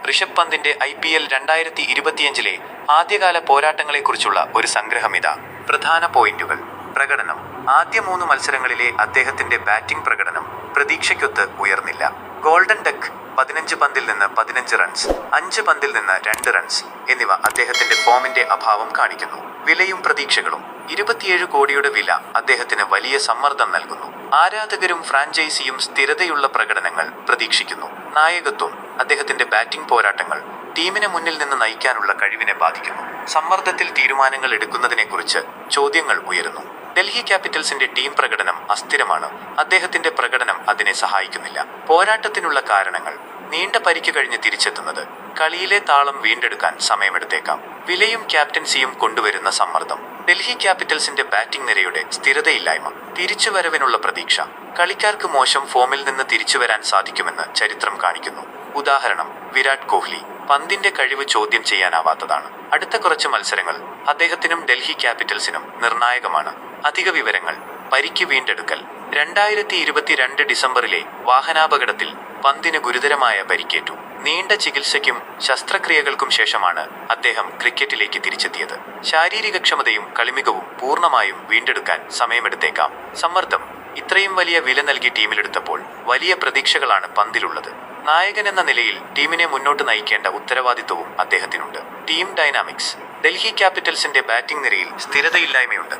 ഋഷഭ് പന്തിന്റെ IPL 2025 ആദ്യകാല പോരാട്ടങ്ങളെക്കുറിച്ചുള്ള ഒരു സംഗ്രഹമിതാ. പ്രധാന പോയിന്റുകൾ. പ്രകടനം. ആദ്യ 3 മത്സരങ്ങളിലെ അദ്ദേഹത്തിന്റെ ബാറ്റിംഗ് പ്രകടനം പ്രതീക്ഷയ്ക്കൊത്ത് ഉയർന്നില്ല. ഗോൾഡൻ ഡക്ക് 15 പന്തിൽ നിന്ന് 15 റൺസ്, 5 പന്തിൽ നിന്ന് 2 റൺസ് എന്നിവ അദ്ദേഹത്തിന്റെ ഫോമിന്റെ അഭാവം കാണിക്കുന്നു. വിലയും പ്രതീക്ഷകളും. 27 കോടിയുടെ വില അദ്ദേഹത്തിന് വലിയ സമ്മർദ്ദം നൽകുന്നു. ആരാധകരും ഫ്രാഞ്ചൈസിയും സ്ഥിരതയുള്ള പ്രകടനങ്ങൾ പ്രതീക്ഷിക്കുന്നു. നായകത്വം. അദ്ദേഹത്തിന്റെ ബാറ്റിംഗ് പോരാട്ടങ്ങൾ ടീമിനെ മുന്നിൽ നിന്ന് നയിക്കാനുള്ള കഴിവിനെ ബാധിക്കുന്നു. സമ്മർദ്ദത്തിൽ തീരുമാനങ്ങൾ എടുക്കുന്നതിനെക്കുറിച്ച് ചോദ്യങ്ങൾ ഉയരുന്നു. ഡൽഹി ക്യാപിറ്റൽസിന്റെ ടീം പ്രകടനം അസ്ഥിരമാണ്. അദ്ദേഹത്തിന്റെ പ്രകടനം അതിനെ സഹായിക്കുന്നില്ല. പോരാട്ടത്തിനുള്ള കാരണങ്ങൾ. നീണ്ട പരിക്ക് കഴിഞ്ഞ് തിരിച്ചെത്തുന്നത് കളിയിലെ താളം വീണ്ടെടുക്കാൻ സമയമെടുത്തേക്കാം. വിലയും ക്യാപ്റ്റൻസിയും കൊണ്ടുവരുന്ന സമ്മർദ്ദം. ഡൽഹി ക്യാപിറ്റൽസിന്റെ ബാറ്റിംഗ് നിരയുടെ സ്ഥിരതയില്ലായ്മ. തിരിച്ചുവരവിനുള്ള പ്രതീക്ഷ. കളിക്കാർക്ക് മോശം ഫോമിൽ നിന്ന് തിരിച്ചുവരാൻ സാധിക്കുമെന്ന് ചരിത്രം കാണിക്കുന്നു. ഉദാഹരണം, വിരാട് കോഹ്ലി. പന്തിന്റെ കഴിവ് ചോദ്യം ചെയ്യാനാവാത്തതാണ്. അടുത്ത കുറച്ച് മത്സരങ്ങൾ അദ്ദേഹത്തിനും ഡൽഹി ക്യാപിറ്റൽസിനും നിർണായകമാണ്. അധിക വിവരങ്ങൾ. പരിക്ക് വീണ്ടെടുക്കൽ. 2022 ഡിസംബറിലെ വാഹനാപകടത്തിൽ പന്തിന് ഗുരുതരമായ പരിക്കേറ്റു. നീണ്ട ചികിത്സയ്ക്കും ശസ്ത്രക്രിയകൾക്കും ശേഷമാണ് അദ്ദേഹം ക്രിക്കറ്റിലേക്ക് തിരിച്ചെത്തിയത്. ശാരീരികക്ഷമതയും കളിമികവും പൂർണ്ണമായും വീണ്ടെടുക്കാൻ സമയമെടുത്തേക്കാം. സമ്മർദ്ദം. ഇത്രയും വലിയ വില നൽകി ടീമിലെടുത്തപ്പോൾ വലിയ പ്രതീക്ഷകളാണ് പന്തിലുള്ളത്. നായകനെന്ന നിലയിൽ ടീമിനെ മുന്നോട്ട് നയിക്കേണ്ട ഉത്തരവാദിത്വവും അദ്ദേഹത്തിനുണ്ട്. Team dynamics. ഡൽഹി ക്യാപിറ്റൽസിന്റെ ബാറ്റിംഗ് നിരയിൽ സ്ഥിരതയില്ലായ്മയുണ്ട്.